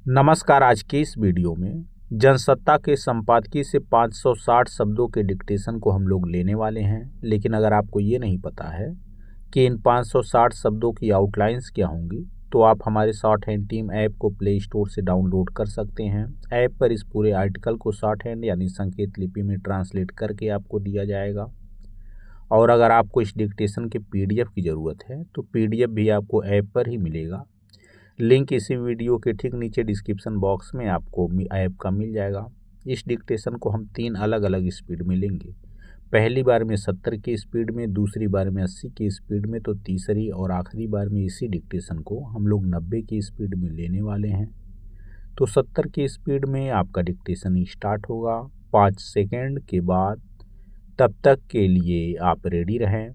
नमस्कार। आज के इस वीडियो में जनसत्ता के संपादकीय से 560 शब्दों के डिक्टेशन को हम लोग लेने वाले हैं। लेकिन अगर आपको ये नहीं पता है कि इन 560 शब्दों की आउटलाइंस क्या होंगी, तो आप हमारे शॉर्ट हैंड टीम ऐप को प्ले स्टोर से डाउनलोड कर सकते हैं। ऐप पर इस पूरे आर्टिकल को शॉर्ट हैंड यानी संकेत लिपि में ट्रांसलेट करके आपको दिया जाएगा। और अगर आपको इस डिक्टेशन के PDF की ज़रूरत है तो PDF भी आपको ऐप पर ही मिलेगा। लिंक इसी वीडियो के ठीक नीचे डिस्क्रिप्शन बॉक्स में आपको ऐप का मिल जाएगा। इस डिक्टेशन को हम 3 अलग अलग स्पीड में लेंगे। पहली बार में 70 की स्पीड में, दूसरी बार में 80 की स्पीड में, तो तीसरी और आखिरी बार में इसी डिक्टेशन को हम लोग 90 की स्पीड में लेने वाले हैं। तो 70 की स्पीड में आपका डिक्टेशन स्टार्ट होगा 5 सेकेंड के बाद। तब तक के लिए आप रेडी रहें।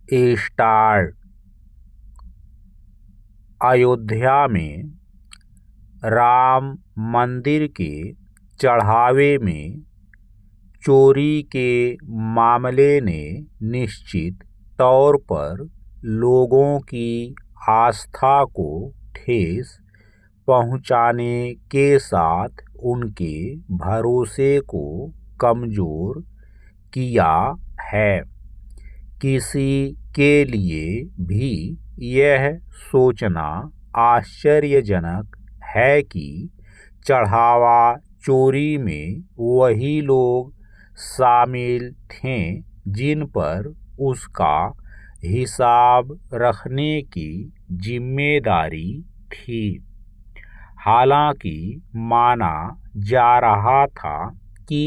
स्टार्ट। अयोध्या में राम मंदिर के चढ़ावे में चोरी के मामले ने निश्चित तौर पर लोगों की आस्था को ठेस पहुंचाने के साथ उनके भरोसे को कमजोर किया है। किसी के लिए भी यह सोचना आश्चर्यजनक है कि चढ़ावा चोरी में वही लोग शामिल थे जिन पर उसका हिसाब रखने की जिम्मेदारी थी। हालांकि माना जा रहा था कि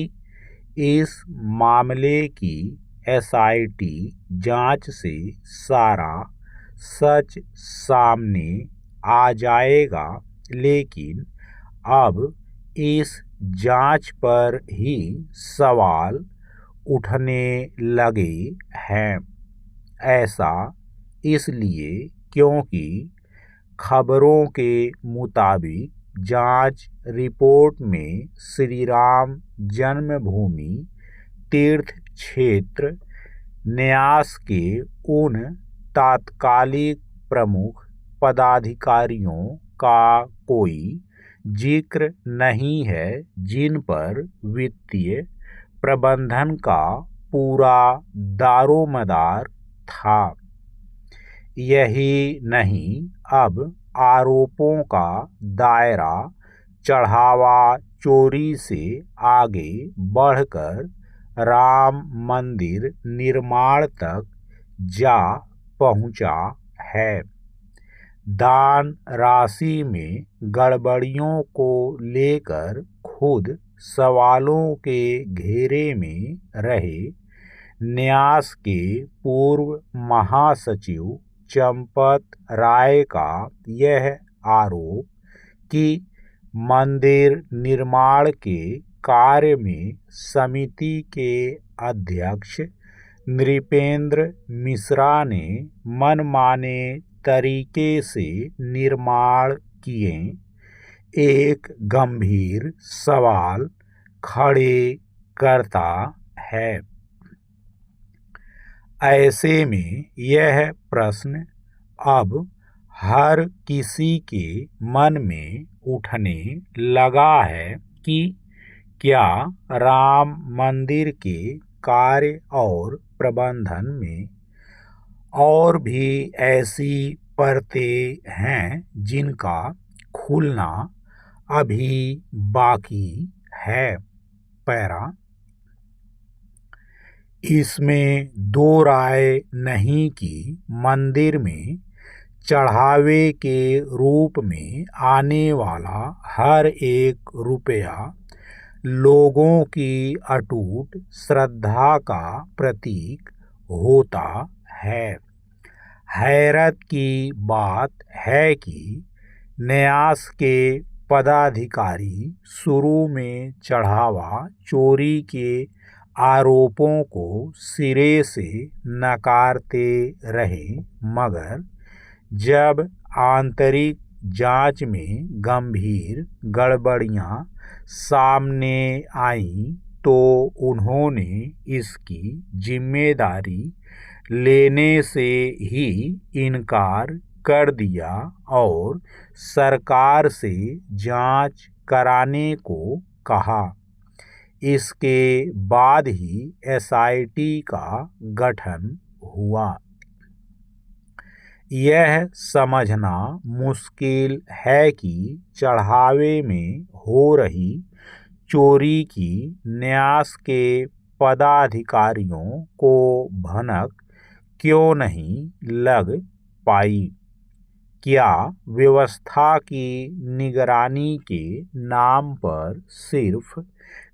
इस मामले की SIT जांच से सारा सच सामने आ जाएगा, लेकिन अब इस जांच पर ही सवाल उठने लगे हैं। ऐसा इसलिए क्योंकि खबरों के मुताबिक जांच रिपोर्ट में श्री राम जन्मभूमि तीर्थ क्षेत्र न्यास के उन तात्कालिक प्रमुख पदाधिकारियों का कोई जिक्र नहीं है जिन पर वित्तीय प्रबंधन का पूरा दारोमदार था। यही नहीं, अब आरोपों का दायरा चढ़ावा चोरी से आगे बढ़कर राम मंदिर निर्माण तक जा पहुंचा है। दान राशि में गड़बड़ियों को लेकर खुद सवालों के घेरे में रहे न्यास के पूर्व महासचिव चंपत राय का यह आरोप कि मंदिर निर्माण के कार्य में समिति के अध्यक्ष नृपेंद्र मिश्रा ने मनमाने तरीके से निर्माण किए, एक गंभीर सवाल खड़े करता है। ऐसे में यह प्रश्न अब हर किसी के मन में उठने लगा है कि क्या राम मंदिर के कार्य और प्रबंधन में और भी ऐसी परतें हैं जिनका खुलना अभी बाकी है। पैरा, इसमें दो राय नहीं कि मंदिर में चढ़ावे के रूप में आने वाला हर एक रुपया लोगों की अटूट श्रद्धा का प्रतीक होता है। हैरत की बात है कि न्यास के पदाधिकारी शुरू में चढ़ावा चोरी के आरोपों को सिरे से नकारते रहे, मगर जब आंतरिक जांच में गंभीर गड़बड़ियां सामने आईं तो उन्होंने इसकी जिम्मेदारी लेने से ही इनकार कर दिया और सरकार से जांच कराने को कहा। इसके बाद ही एसआईटी का गठन हुआ। यह समझना मुश्किल है कि चढ़ावे में हो रही चोरी की न्यास के पदाधिकारियों को भनक क्यों नहीं लग पाई। क्या व्यवस्था की निगरानी के नाम पर सिर्फ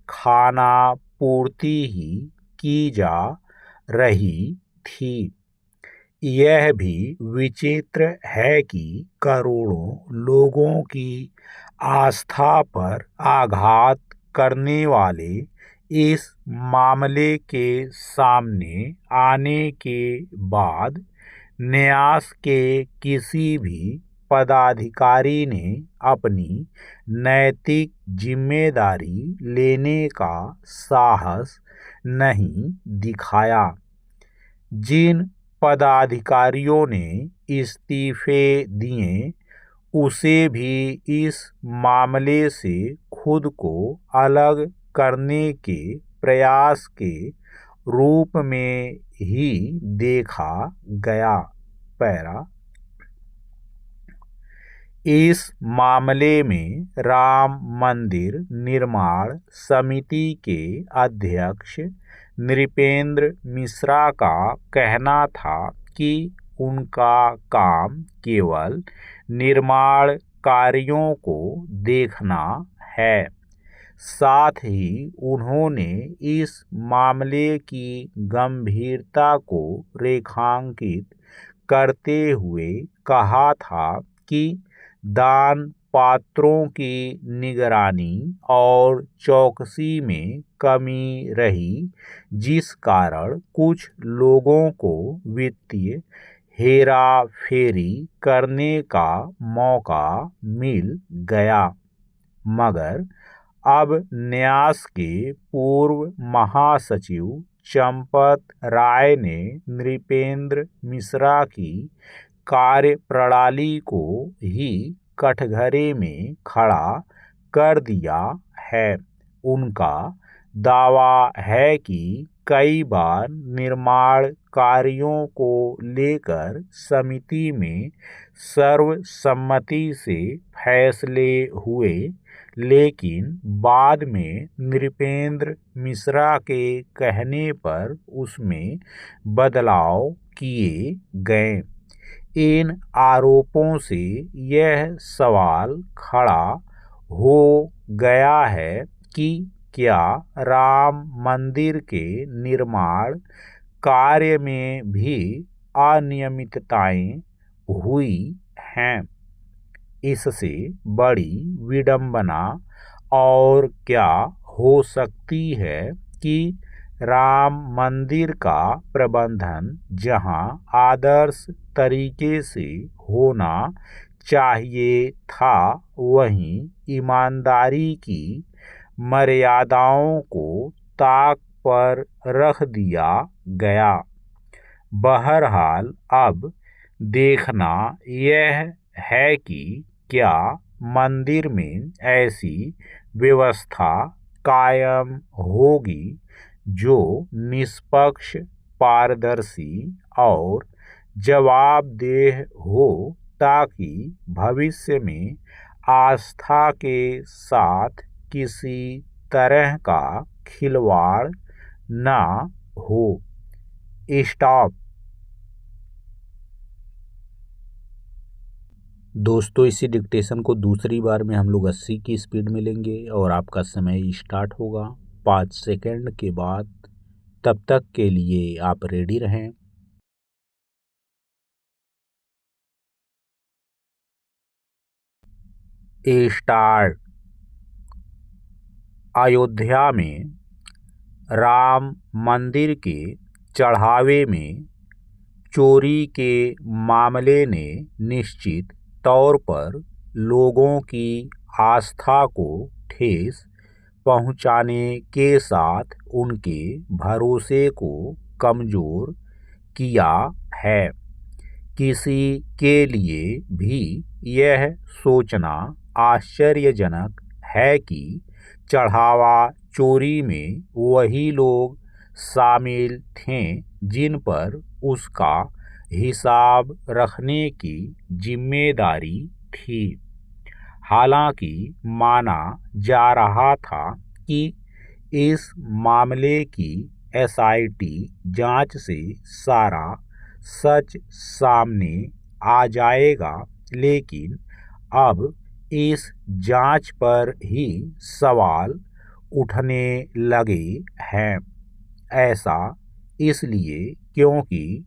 खाना पूर्ति ही की जा रही थी। यह भी विचित्र है कि करोड़ों लोगों की आस्था पर आघात करने वाले इस मामले के सामने आने के बाद न्यास के किसी भी पदाधिकारी ने अपनी नैतिक जिम्मेदारी लेने का साहस नहीं दिखाया। जिन पदाधिकारियों ने इस्तीफे दिए उसे भी इस मामले से खुद को अलग करने के प्रयास के रूप में ही देखा गया। पैरा इस मामले में राम मंदिर निर्माण समिति के अध्यक्ष नृपेंद्र मिश्रा का कहना था कि उनका काम केवल निर्माण कार्यों को देखना है। साथ ही उन्होंने इस मामले की गंभीरता को रेखांकित करते हुए कहा था कि दान पात्रों की निगरानी और चौकसी में कमी रही, जिस कारण कुछ लोगों को वित्तीय हेरा फेरी करने का मौका मिल गया। मगर अब न्यास के पूर्व महासचिव चंपत राय ने नृपेंद्र मिश्रा की कार्यप्रणाली को ही कटघरे में खड़ा कर दिया है। उनका दावा है कि कई बार निर्माण कार्यों को लेकर समिति में सर्वसम्मति से फैसले हुए, लेकिन बाद में नृपेंद्र मिश्रा के कहने पर उसमें बदलाव किए गए। इन आरोपों से यह सवाल खड़ा हो गया है कि क्या राम मंदिर के निर्माण कार्य में भी अनियमितताएं हुई हैं। इससे बड़ी विडंबना और क्या हो सकती है कि राम मंदिर का प्रबंधन जहां आदर्श तरीके से होना चाहिए था, वहीं ईमानदारी की मर्यादाओं को ताक पर रख दिया गया। बहरहाल अब देखना यह है कि क्या मंदिर में ऐसी व्यवस्था कायम होगी जो निष्पक्ष, पारदर्शी और जवाबदेह हो, ताकि भविष्य में आस्था के साथ किसी तरह का खिलवाड़ न हो। स्टॉप। दोस्तों, इसी डिक्टेशन को दूसरी बार में हम लोग 80 की स्पीड में लेंगे और आपका समय स्टार्ट होगा 5 सेकंड के बाद। तब तक के लिए आप रेडी रहें। स्टार्ट। अयोध्या में राम मंदिर के चढ़ावे में चोरी के मामले ने निश्चित तौर पर लोगों की आस्था को ठेस पहुंचाने के साथ उनके भरोसे को कमजोर किया है। किसी के लिए भी यह सोचना आश्चर्यजनक है कि चढ़ावा चोरी में वही लोग शामिल थे जिन पर उसका हिसाब रखने की जिम्मेदारी थी। हालांकि माना जा रहा था कि इस मामले की एसआईटी जांच से सारा सच सामने आ जाएगा, लेकिन अब इस जांच पर ही सवाल उठने लगे हैं। ऐसा इसलिए क्योंकि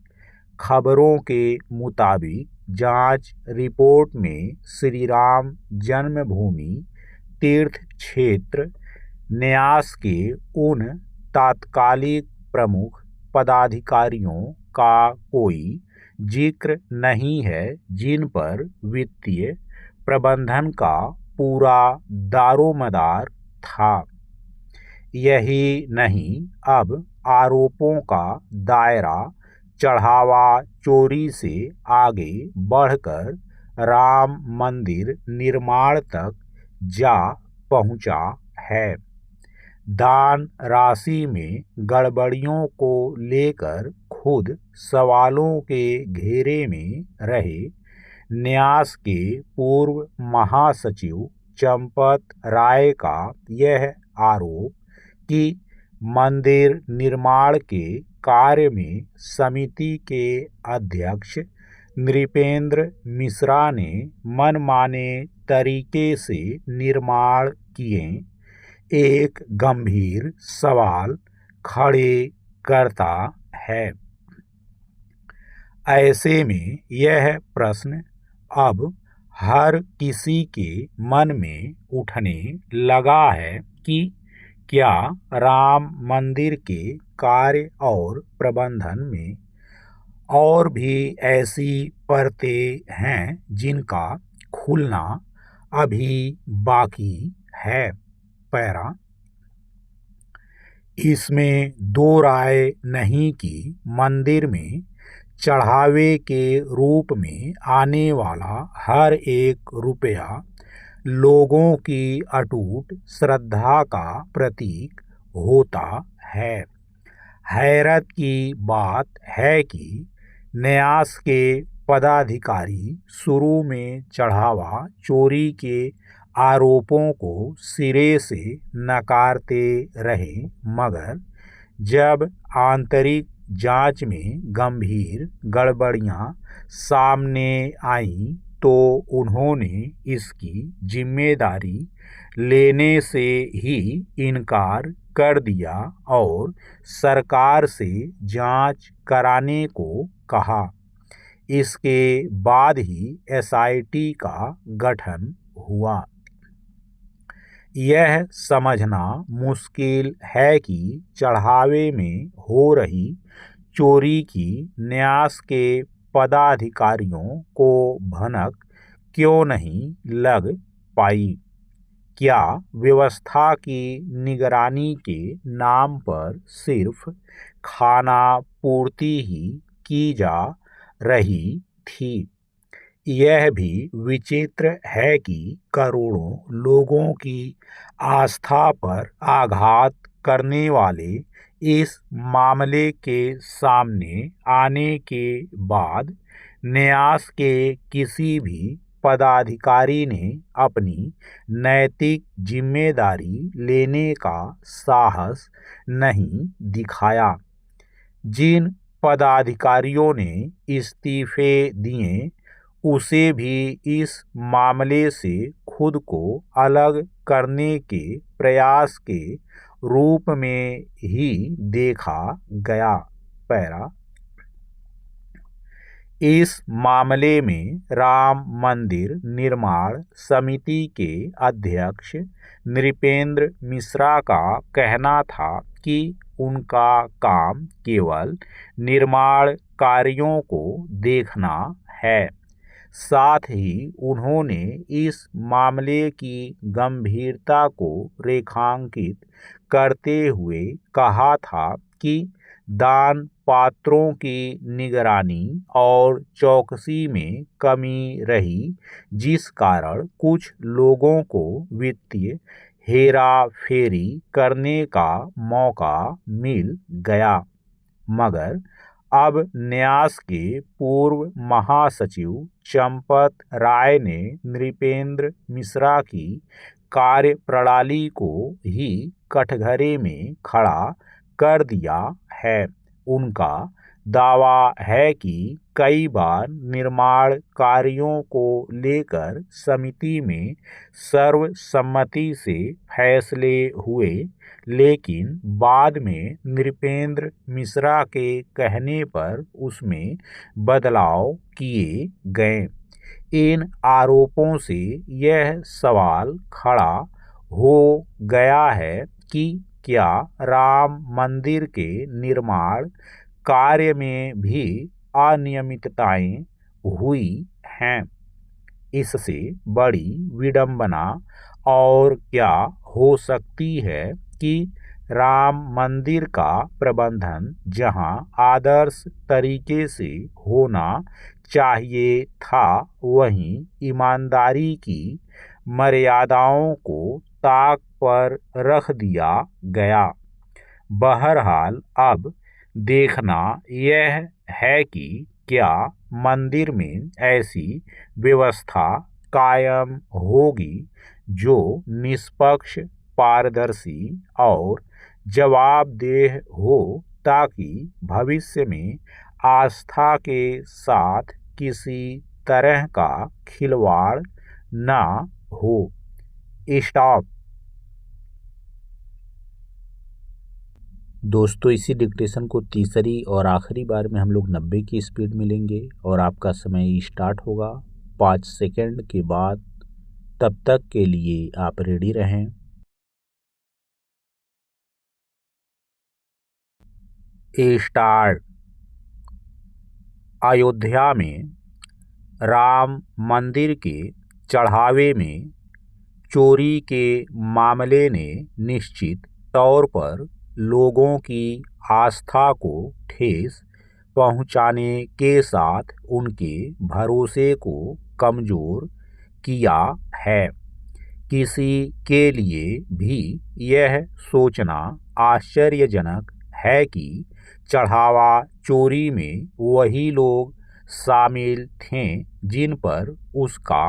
खबरों के मुताबिक जांच रिपोर्ट में श्री राम जन्मभूमि तीर्थ क्षेत्र न्यास के उन तात्कालिक प्रमुख पदाधिकारियों का कोई जिक्र नहीं है जिन पर वित्तीय प्रबंधन का पूरा दारोमदार था। यही नहीं, अब आरोपों का दायरा चढ़ावा चोरी से आगे बढ़कर राम मंदिर निर्माण तक जा पहुंचा है। दान राशि में गड़बड़ियों को लेकर खुद सवालों के घेरे में रहे न्यास के पूर्व महासचिव चंपत राय का यह आरोप कि मंदिर निर्माण के कार्य में समिति के अध्यक्ष नृपेंद्र मिश्रा ने मनमाने तरीके से निर्माण किए, एक गंभीर सवाल खड़े करता है। ऐसे में यह प्रश्न अब हर किसी के मन में उठने लगा है कि क्या राम मंदिर के कार्य और प्रबंधन में और भी ऐसी परतें हैं जिनका खुलना अभी बाकी है। पैरा इसमें दो राय नहीं कि मंदिर में चढ़ावे के रूप में आने वाला हर एक रुपया लोगों की अटूट श्रद्धा का प्रतीक होता है। हैरत की बात है कि न्यास के पदाधिकारी शुरू में चढ़ावा चोरी के आरोपों को सिरे से नकारते रहे, मगर जब आंतरिक जांच में गंभीर गड़बड़ियां सामने आईं तो उन्होंने इसकी जिम्मेदारी लेने से ही इनकार कर दिया और सरकार से जांच कराने को कहा। इसके बाद ही एसआईटी का गठन हुआ। यह समझना मुश्किल है कि चढ़ावे में हो रही चोरी की न्यास के पदाधिकारियों को भनक क्यों नहीं लग पाई। क्या व्यवस्था की निगरानी के नाम पर सिर्फ खाना पूर्ति ही की जा रही थी। यह भी विचित्र है कि करोड़ों लोगों की आस्था पर आघात करने वाले इस मामले के सामने आने के बाद न्यास के किसी भी पदाधिकारी ने अपनी नैतिक जिम्मेदारी लेने का साहस नहीं दिखाया। जिन पदाधिकारियों ने इस्तीफे दिए उसे भी इस मामले से खुद को अलग करने के प्रयास के रूप में ही देखा गया। पैरा इस मामले में राम मंदिर निर्माण समिति के अध्यक्ष नृपेंद्र मिश्रा का कहना था कि उनका काम केवल निर्माण कार्यों को देखना है। साथ ही उन्होंने इस मामले की गंभीरता को रेखांकित करते हुए कहा था कि दान पात्रों की निगरानी और चौकसी में कमी रही, जिस कारण कुछ लोगों को वित्तीय हेरा फेरी करने का मौका मिल गया। मगर अब न्यास के पूर्व महासचिव चंपत राय ने नृपेंद्र मिश्रा की कार्यप्रणाली को ही कटघरे में खड़ा कर दिया है। उनका दावा है कि कई बार निर्माण कार्यों को लेकर समिति में सर्वसम्मति से फैसले हुए, लेकिन बाद में नृपेंद्र मिश्रा के कहने पर उसमें बदलाव किए गए। इन आरोपों से यह सवाल खड़ा हो गया है कि क्या राम मंदिर के निर्माण कार्य में भी अनियमितताएं हुई हैं। इससे बड़ी विडंबना और क्या हो सकती है कि राम मंदिर का प्रबंधन जहां आदर्श तरीके से होना चाहिए था, वहीं ईमानदारी की मर्यादाओं को ताक पर रख दिया गया। बहरहाल अब देखना यह है कि क्या मंदिर में ऐसी व्यवस्था कायम होगी जो निष्पक्ष, पारदर्शी और जवाबदेह हो, ताकि भविष्य में आस्था के साथ किसी तरह का खिलवाड़ न हो। स्टॉप। दोस्तों, इसी डिक्टेशन को तीसरी और आखिरी बार में हम लोग 90 की स्पीड में लेंगे और आपका समय स्टार्ट होगा 5 सेकंड के बाद। तब तक के लिए आप रेडी रहें। स्टार्ट। अयोध्या में राम मंदिर के चढ़ावे में चोरी के मामले ने निश्चित तौर पर लोगों की आस्था को ठेस पहुंचाने के साथ उनके भरोसे को कमजोर किया है। किसी के लिए भी यह सोचना आश्चर्यजनक है कि चढ़ावा चोरी में वही लोग शामिल थे जिन पर उसका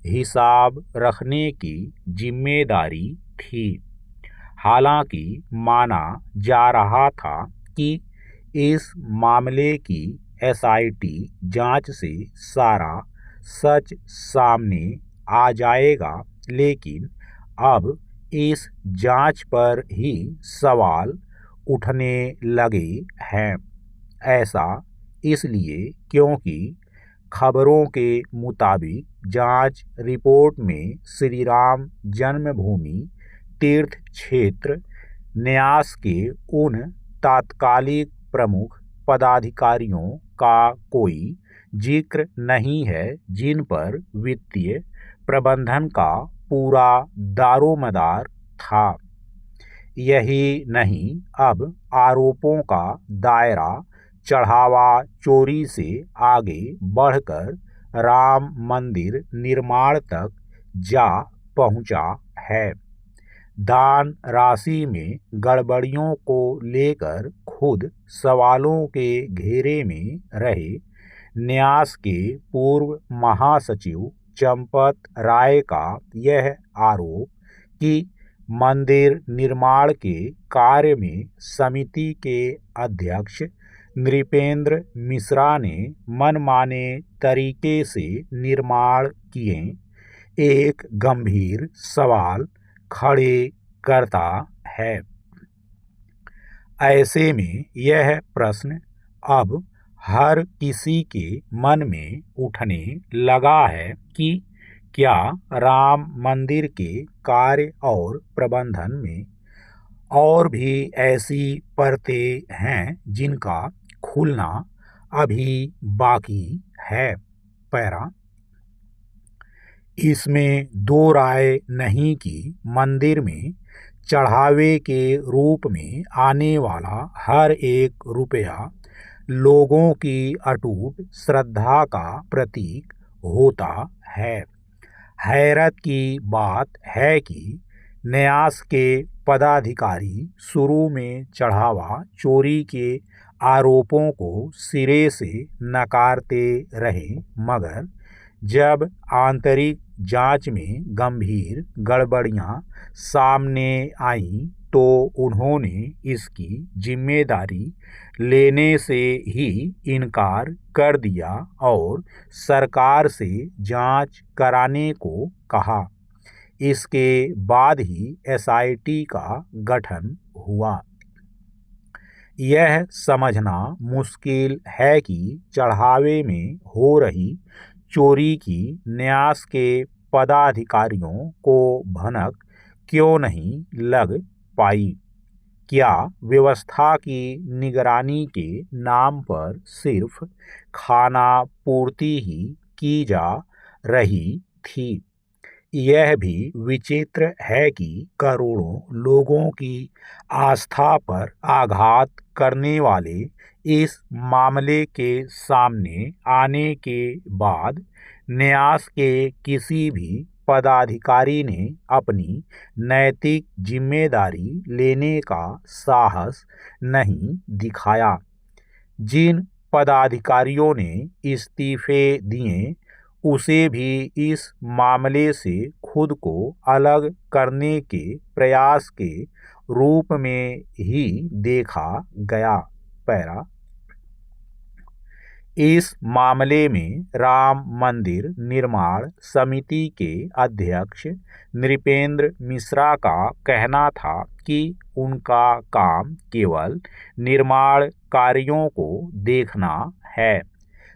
हिसाब रखने की जिम्मेदारी थी। हालांकि माना जा रहा था कि इस मामले की एसआईटी जांच से सारा सच सामने आ जाएगा, लेकिन अब इस जांच पर ही सवाल उठने लगे हैं। ऐसा इसलिए क्योंकि खबरों के मुताबिक जांच रिपोर्ट में श्री राम जन्मभूमि तीर्थ क्षेत्र न्यास के उन तात्कालिक प्रमुख पदाधिकारियों का कोई जिक्र नहीं है जिन पर वित्तीय प्रबंधन का पूरा दारोमदार था। यही नहीं, अब आरोपों का दायरा चढ़ावा चोरी से आगे बढ़कर राम मंदिर निर्माण तक जा पहुंचा है। दान राशि में गड़बड़ियों को लेकर खुद सवालों के घेरे में रहे न्यास के पूर्व महासचिव चंपत राय का यह आरोप कि मंदिर निर्माण के कार्य में समिति के अध्यक्ष नृपेंद्र मिश्रा ने मनमाने तरीके से निर्माण किए, एक गंभीर सवाल खड़े करता है। ऐसे में यह प्रश्न अब हर किसी के मन में उठने लगा है कि क्या राम मंदिर के कार्य और प्रबंधन में और भी ऐसी परतें हैं जिनका खुलना अभी बाकी है। पैरा। इसमें दो राय नहीं कि मंदिर में चढ़ावे के रूप में आने वाला हर एक रुपया लोगों की अटूट श्रद्धा का प्रतीक होता है। हैरत की बात है कि न्यास के पदाधिकारी शुरू में चढ़ावा चोरी के आरोपों को सिरे से नकारते रहे, मगर जब आंतरिक जांच में गंभीर गड़बड़ियां सामने आईं तो उन्होंने इसकी जिम्मेदारी लेने से ही इनकार कर दिया और सरकार से जांच कराने को कहा। इसके बाद ही एसआईटी का गठन हुआ। यह समझना मुश्किल है कि चढ़ावे में हो रही चोरी की न्यास के पदाधिकारियों को भनक क्यों नहीं लग पाई। क्या व्यवस्था की निगरानी के नाम पर सिर्फ खाना पूर्ति ही की जा रही थी। यह भी विचित्र है कि करोड़ों लोगों की आस्था पर आघात करने वाले इस मामले के सामने आने के बाद न्यास के किसी भी पदाधिकारी ने अपनी नैतिक जिम्मेदारी लेने का साहस नहीं दिखाया। जिन पदाधिकारियों ने इस्तीफे दिए उसे भी इस मामले से खुद को अलग करने के प्रयास के रूप में ही देखा गया। पैरा इस मामले में राम मंदिर निर्माण समिति के अध्यक्ष नृपेंद्र मिश्रा का कहना था कि उनका काम केवल निर्माण कार्यों को देखना है।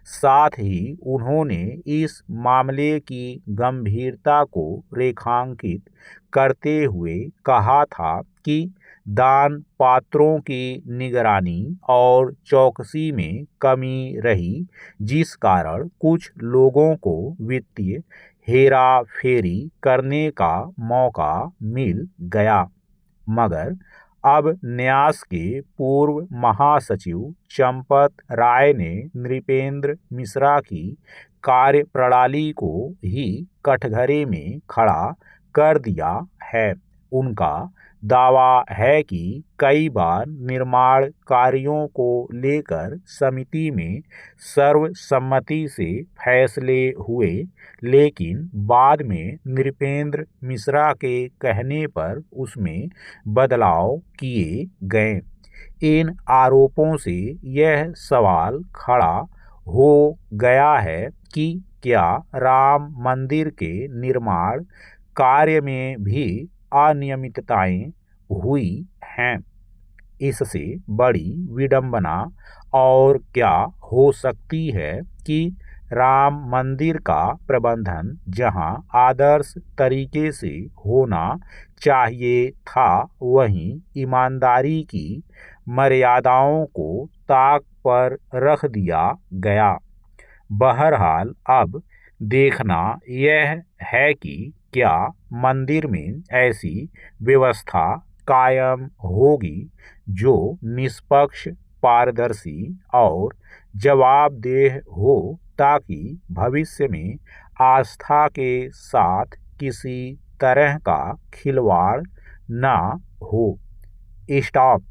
साथ ही उन्होंने इस मामले की गंभीरता को रेखांकित करते हुए कहा था कि दान पात्रों की निगरानी और चौकसी में कमी रही, जिस कारण कुछ लोगों को वित्तीय हेरा फेरी करने का मौका मिल गया। मगर अब न्यास के पूर्व महासचिव चंपत राय ने नृपेंद्र मिश्रा की कार्यप्रणाली को ही कटघरे में खड़ा कर दिया है। उनका दावा है कि कई बार निर्माण कार्यों को लेकर समिति में सर्वसम्मति से फैसले हुए, लेकिन बाद में नृपेंद्र मिश्रा के कहने पर उसमें बदलाव किए गए। इन आरोपों से यह सवाल खड़ा हो गया है कि क्या राम मंदिर के निर्माण कार्य में भी अनियमितताएं हुई हैं। इससे बड़ी विडंबना और क्या हो सकती है कि राम मंदिर का प्रबंधन जहां आदर्श तरीके से होना चाहिए था, वहीं ईमानदारी की मर्यादाओं को ताक पर रख दिया गया। बहरहाल अब देखना यह है कि क्या मंदिर में ऐसी व्यवस्था कायम होगी जो निष्पक्ष, पारदर्शी और जवाबदेह हो, ताकि भविष्य में आस्था के साथ किसी तरह का खिलवाड़ न हो। स्टॉप।